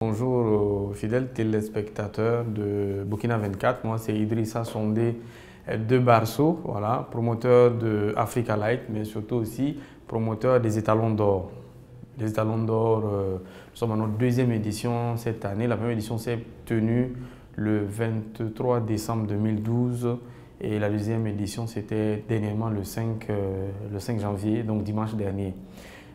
Bonjour aux fidèles téléspectateurs de Burkina 24. Moi, c'est Idrissa Sondé de Barceau, voilà, promoteur de Africa Light, mais surtout aussi promoteur des étalons d'or. Les étalons d'or, nous sommes à notre deuxième édition cette année. La première édition s'est tenue le 23 décembre 2012 et la deuxième édition, c'était dernièrement le 5 janvier, donc dimanche dernier.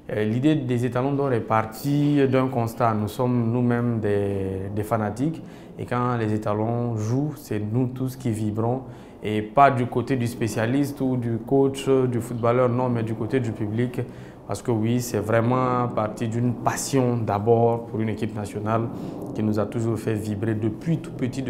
L'idée des étalons d'or est partie d'un constat. Nous sommes nous-mêmes des fanatiques et quand les étalons jouent, c'est nous tous qui vibrons et pas du côté du spécialiste ou du coach, du footballeur, non, mais du côté du public. Parce que oui, c'est vraiment parti d'une passion d'abord pour une équipe nationale qui nous a toujours fait vibrer depuis tout petit,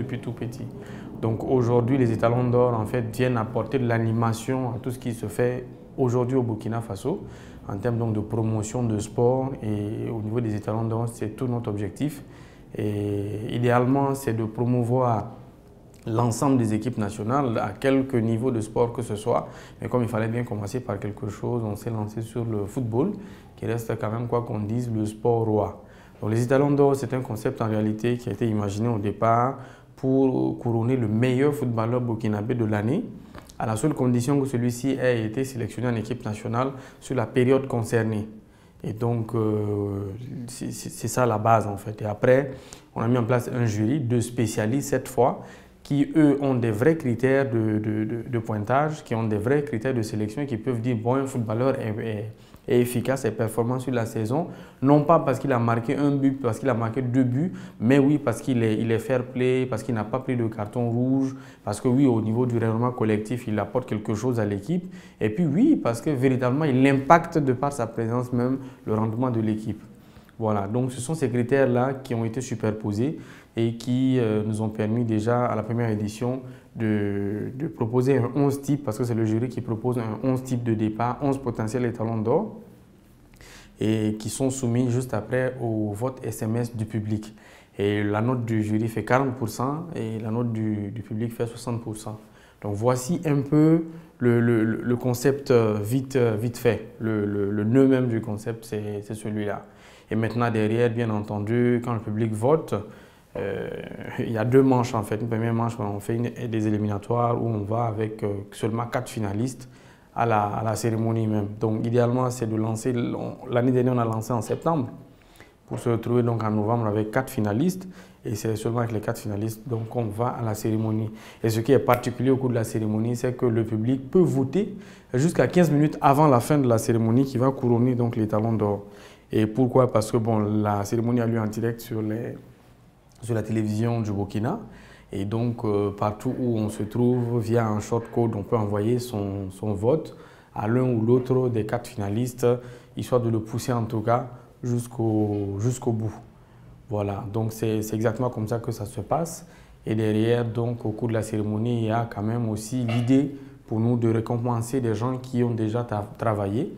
Donc aujourd'hui, les étalons d'or en fait viennent apporter de l'animation à tout ce qui se fait aujourd'hui au Burkina Faso en termes donc de promotion de sport et au niveau des étalons d'or, c'est tout notre objectif. Et idéalement, c'est de promouvoir l'ensemble des équipes nationales à quelque niveau de sport que ce soit. Mais comme il fallait bien commencer par quelque chose, on s'est lancé sur le football, qui reste quand même, quoi qu'on dise, le sport roi. Donc les étalons d'or, c'est un concept en réalité qui a été imaginé au départ pour couronner le meilleur footballeur burkinabé de l'année, à la seule condition que celui-ci ait été sélectionné en équipe nationale sur la période concernée. Et donc, c'est ça la base en fait. Et après, on a mis en place un jury de spécialistes cette fois, qui eux ont des vrais critères de pointage, qui ont des vrais critères de sélection et qui peuvent dire bon, un footballeur est efficace et performant sur la saison, non pas parce qu'il a marqué un but, parce qu'il a marqué 2 buts, mais oui parce qu'il est fair play, parce qu'il n'a pas pris de carton rouge, parce que oui, au niveau du règlement collectif, il apporte quelque chose à l'équipe, et puis oui, parce que véritablement, il impacte de par sa présence même le rendement de l'équipe. Voilà, donc ce sont ces critères-là qui ont été superposés et qui nous ont permis déjà à la première édition de proposer un 11 type, parce que c'est le jury qui propose un 11 type de départ, 11 potentiels étalons d'or, et qui sont soumis juste après au vote SMS du public. Et la note du jury fait 40% et la note du public fait 60%. Donc voici un peu le concept vite fait. Le nœud même du concept, c'est celui-là. Et maintenant derrière, bien entendu, quand le public vote, il y a 2 manches en fait. Une première manche où on fait des éliminatoires où on va avec seulement 4 finalistes à la cérémonie même. Donc idéalement, c'est de lancer, l'année dernière on a lancé en septembre pour se retrouver donc en novembre avec 4 finalistes et c'est seulement avec les 4 finalistes donc on va à la cérémonie. Et ce qui est particulier au cours de la cérémonie, c'est que le public peut voter jusqu'à 15 minutes avant la fin de la cérémonie qui va couronner donc les talons d'or. Et pourquoi? Parce que bon, la cérémonie a lieu en direct sur la télévision du Burkina. Et donc, partout où on se trouve, via un short code, on peut envoyer son vote à l'un ou l'autre des 4 finalistes, histoire de le pousser en tout cas jusqu'au bout. Voilà, donc c'est exactement comme ça que ça se passe. Et derrière, donc, au cours de la cérémonie, il y a quand même aussi l'idée pour nous de récompenser des gens qui ont déjà travaillé,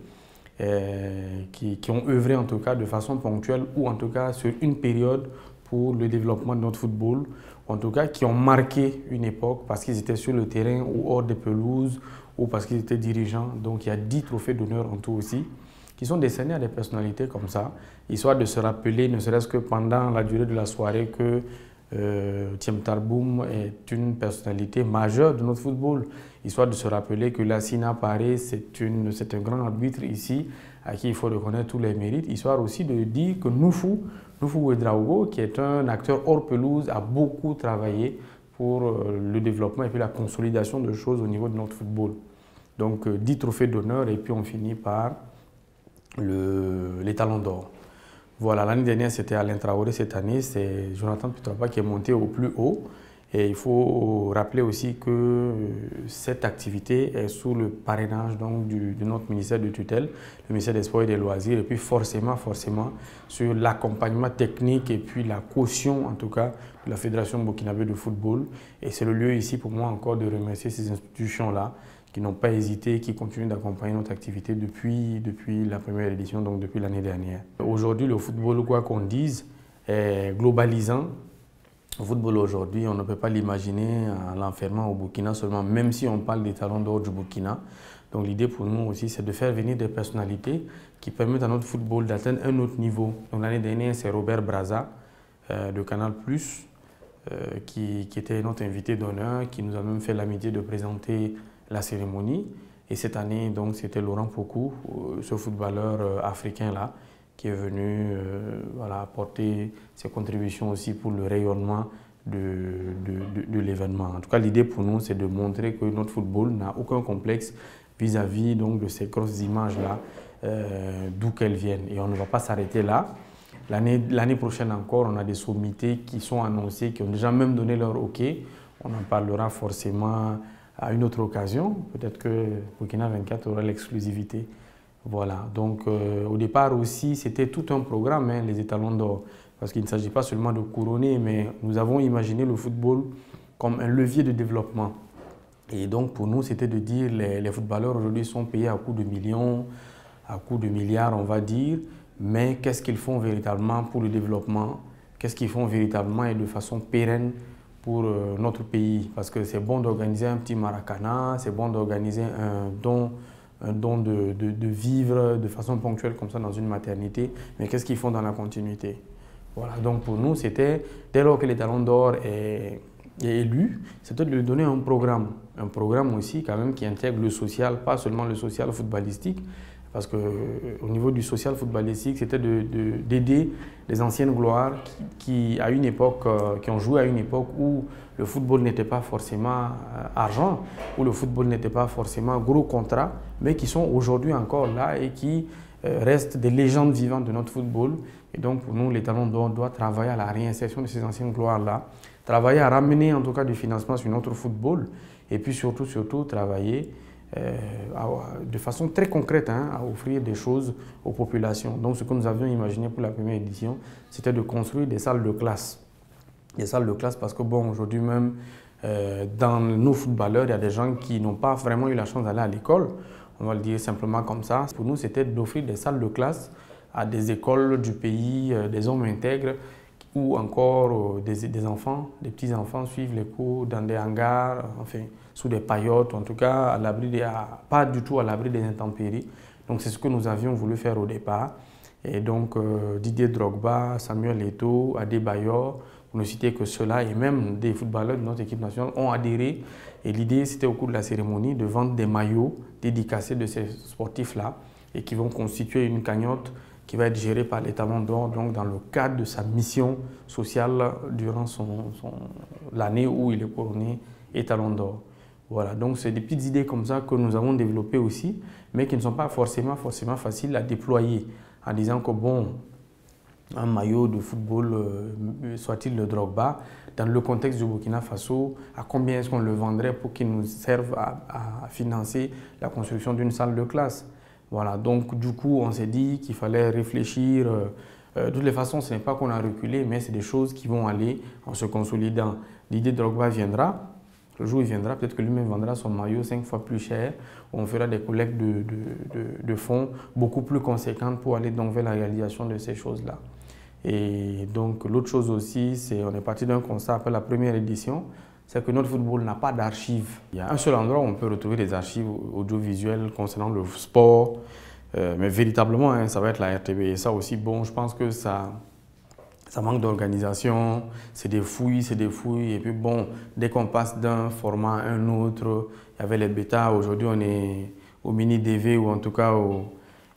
qui ont œuvré en tout cas de façon ponctuelle ou en tout cas sur une période pour le développement de notre football, en tout cas qui ont marqué une époque parce qu'ils étaient sur le terrain ou hors des pelouses ou parce qu'ils étaient dirigeants. Donc il y a 10 trophées d'honneur en tout aussi, qui sont décernés à des personnalités comme ça, histoire de se rappeler, ne serait-ce que pendant la durée de la soirée, que Thiem Tarboum est une personnalité majeure de notre football, histoire de se rappeler que Lassina Paré, c'est un grand arbitre ici, à qui il faut reconnaître tous les mérites, histoire aussi de dire que Noufou Ouedraogo, qui est un acteur hors pelouse, a beaucoup travaillé pour le développement et puis la consolidation de choses au niveau de notre football. Donc 10 trophées d'honneur et puis on finit par les talons d'or. Voilà, l'année dernière c'était Alain Traoré, cette année c'est Jonathan Putrapa qui est monté au plus haut. Et il faut rappeler aussi que cette activité est sous le parrainage donc, de notre ministère de tutelle, le ministère des Sports et des Loisirs, et puis forcément sur l'accompagnement technique et puis la caution en tout cas de la Fédération burkinabé de football. Et c'est le lieu ici pour moi encore de remercier ces institutions-là qui n'ont pas hésité, qui continuent d'accompagner notre activité depuis la première édition, donc depuis l'année dernière. Aujourd'hui, le football, quoi qu'on dise, est globalisant. Le football aujourd'hui, on ne peut pas l'imaginer en l'enfermant au Burkina seulement, même si on parle des talents d'or du Burkina. Donc l'idée pour nous aussi, c'est de faire venir des personnalités qui permettent à notre football d'atteindre un autre niveau. Donc l'année dernière, c'est Robert Braza, de Canal+, qui était notre invité d'honneur, qui nous a même fait l'amitié de présenter la cérémonie. Et cette année, donc, c'était Laurent Pokou, ce footballeur africain-là, qui est venu voilà, apporter ses contributions aussi pour le rayonnement de l'événement. En tout cas, l'idée pour nous, c'est de montrer que notre football n'a aucun complexe vis-à-vis donc, de ces grosses images-là, d'où qu'elles viennent. Et on ne va pas s'arrêter là. L'année prochaine encore, on a des sommités qui sont annoncées, qui ont déjà même donné leur OK. On en parlera forcément à une autre occasion. Peut-être que Burkina 24 aura l'exclusivité. Voilà. Donc, au départ aussi, c'était tout un programme, hein, les étalons d'or. Parce qu'il ne s'agit pas seulement de couronner, mais nous avons imaginé le football comme un levier de développement. Et donc, pour nous, c'était de dire les footballeurs aujourd'hui sont payés à coups de millions, à coups de milliards, on va dire. Mais qu'est-ce qu'ils font véritablement pour le développement? Qu'est-ce qu'ils font véritablement et de façon pérenne pour notre pays? Parce que c'est bon d'organiser un petit maracana, c'est bon d'organiser un don de vivre de façon ponctuelle comme ça dans une maternité, mais qu'est-ce qu'ils font dans la continuité? Voilà, donc pour nous, c'était, dès lors que les Talons d'Or est élu, c'était de lui donner un programme aussi quand même qui intègre le social, pas seulement le social footballistique, parce qu'au niveau du social footballistique, c'était d'aider les anciennes gloires qui ont joué à une époque où le football n'était pas forcément argent, où le football n'était pas forcément gros contrat, mais qui sont aujourd'hui encore là et qui restent des légendes vivantes de notre football. Et donc pour nous, les Talons d'Or doivent travailler à la réinsertion de ces anciennes gloires-là, travailler à ramener en tout cas du financement sur notre football, et puis surtout travailler de façon très concrète à offrir des choses aux populations. Donc ce que nous avions imaginé pour la première édition, c'était de construire des salles de classe. Des salles de classe parce que bon, aujourd'hui même, dans nos footballeurs, il y a des gens qui n'ont pas vraiment eu la chance d'aller à l'école. On va le dire simplement comme ça. Pour nous, c'était d'offrir des salles de classe à des écoles du pays, des hommes intègres, ou encore des enfants, des petits-enfants suivent les cours dans des hangars, enfin, sous des paillotes, en tout cas, pas du tout à l'abri des intempéries. Donc c'est ce que nous avions voulu faire au départ. Et donc Didier Drogba, Samuel Eto'o, Adebayor, pour ne citer que ceux-là, et même des footballeurs de notre équipe nationale ont adhéré. Et l'idée, c'était au cours de la cérémonie de vendre des maillots dédicacés de ces sportifs-là et qui vont constituer une cagnotte qui va être gérée par les Talons d'Or, donc dans le cadre de sa mission sociale durant l'année où il est couronné et Talon d'Or. Voilà, donc c'est des petites idées comme ça que nous avons développées aussi, mais qui ne sont pas forcément faciles à déployer, en disant que bon, un maillot de football, soit-il le Drogba, dans le contexte du Burkina Faso, à combien est-ce qu'on le vendrait pour qu'il nous serve à financer la construction d'une salle de classe? Voilà, donc du coup, on s'est dit qu'il fallait réfléchir. De toutes les façons, ce n'est pas qu'on a reculé, mais c'est des choses qui vont aller en se consolidant. L'idée de Drogba viendra. Le jour où il viendra, peut-être que lui-même vendra son maillot 5 fois plus cher. On fera des collectes de fonds beaucoup plus conséquentes pour aller donc vers la réalisation de ces choses-là. Et donc l'autre chose aussi, c'est on est parti d'un constat après la première édition, c'est que notre football n'a pas d'archives. Il y a un seul endroit où on peut retrouver des archives audiovisuelles concernant le sport, mais véritablement, hein, ça va être la RTB. Et ça aussi, bon, je pense que ça manque d'organisation, c'est des fouilles, et puis bon, dès qu'on passe d'un format à un autre, il y avait les bêtas, aujourd'hui on est au mini-DV ou en tout cas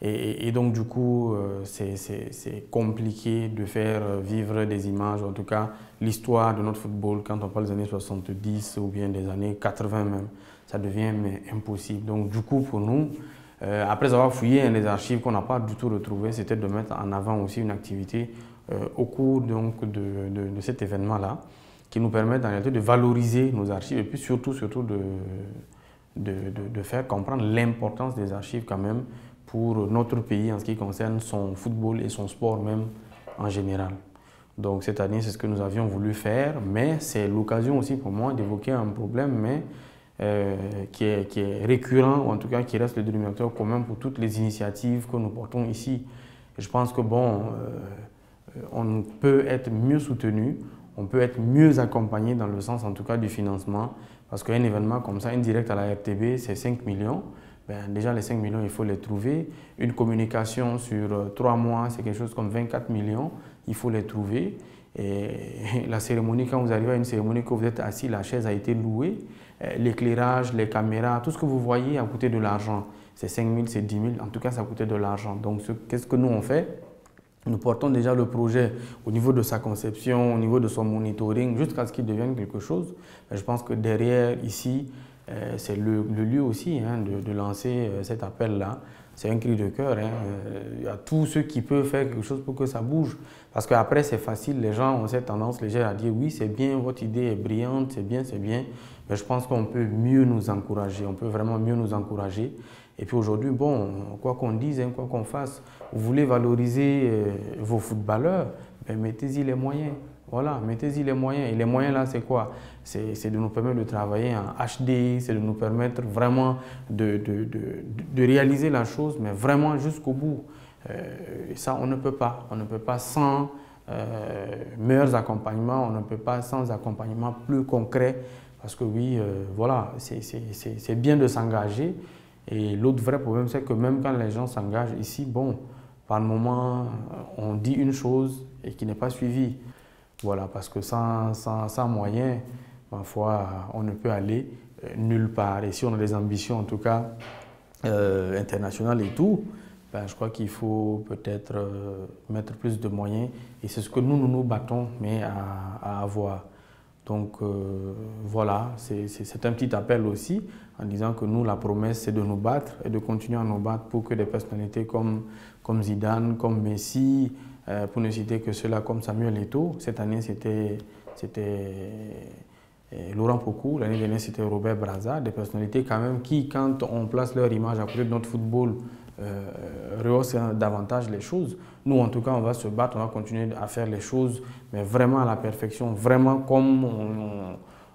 Et donc du coup, c'est compliqué de faire vivre des images, en tout cas l'histoire de notre football quand on parle des années 70 ou bien des années 80 même, ça devient impossible. Donc du coup pour nous, après avoir fouillé les archives qu'on n'a pas du tout retrouvées, c'était de mettre en avant aussi une activité au cours donc, de cet événement-là qui nous permet en réalité de valoriser nos archives et puis surtout de faire comprendre l'importance des archives quand même pour notre pays en ce qui concerne son football et son sport même en général. Donc cette année, c'est ce que nous avions voulu faire, mais c'est l'occasion aussi pour moi d'évoquer un problème mais, qui est récurrent, ou en tout cas qui reste le dénominateur commun pour toutes les initiatives que nous portons ici. Et je pense que bon, on peut être mieux soutenu, on peut être mieux accompagné dans le sens en tout cas du financement, parce qu'un événement comme ça, indirect à la RTB, c'est 5 millions. Ben, déjà, les 5 millions, il faut les trouver. Une communication sur 3 mois, c'est quelque chose comme 24 millions. Il faut les trouver. Et la cérémonie, quand vous arrivez à une cérémonie, que vous êtes assis, la chaise a été louée, l'éclairage, les caméras, tout ce que vous voyez a coûté de l'argent. C'est 5 000, c'est 10 000, en tout cas ça a coûté de l'argent. Donc qu'est-ce que nous on fait? Nous portons déjà le projet au niveau de sa conception, au niveau de son monitoring, jusqu'à ce qu'il devienne quelque chose. Mais je pense que derrière, ici, c'est le lieu aussi hein, de lancer cet appel-là. C'est un cri de cœur. Hein. Il y a tous ceux qui peuvent faire quelque chose pour que ça bouge. Parce qu'après, c'est facile. Les gens ont cette tendance légère à dire oui, c'est bien, votre idée est brillante, c'est bien, c'est bien. Mais je pense qu'on peut mieux nous encourager. On peut vraiment mieux nous encourager. Et puis aujourd'hui, bon, quoi qu'on dise, hein, quoi qu'on fasse, vous voulez valoriser vos footballeurs, ben mettez-y les moyens. Voilà, mettez-y les moyens. Et les moyens là, c'est quoi? C'est de nous permettre de travailler en HD, c'est de nous permettre vraiment de réaliser la chose, mais vraiment jusqu'au bout. Et ça, on ne peut pas. On ne peut pas sans meilleurs accompagnements, on ne peut pas sans accompagnement plus concret. Parce que oui, voilà, c'est bien de s'engager. Et l'autre vrai problème, c'est que même quand les gens s'engagent ici, bon, par moment, on dit une chose et qui n'est pas suivie. Voilà, parce que sans moyens, parfois, on ne peut aller nulle part. Et si on a des ambitions, en tout cas, internationales et tout, ben, je crois qu'il faut peut-être mettre plus de moyens. Et c'est ce que nous battons, mais à avoir. Donc voilà, c'est un petit appel aussi en disant que nous, la promesse, c'est de nous battre et de continuer à nous battre pour que des personnalités comme Zidane, comme Messi, pour ne citer que ceux-là comme Samuel Eto'o. Cette année, c'était Laurent Pokou, l'année dernière, c'était Robert Brazza, des personnalités quand même qui, quand on place leur image à côté de notre football, rehausse davantage les choses. Nous, en tout cas, on va se battre, on va continuer à faire les choses, mais vraiment à la perfection, vraiment comme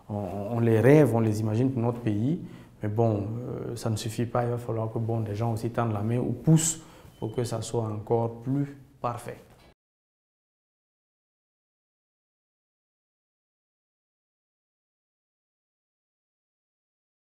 on les rêve, on les imagine pour notre pays. Mais bon, ça ne suffit pas, il va falloir que bon, des gens aussi tendent la main ou poussent pour que ça soit encore plus parfait.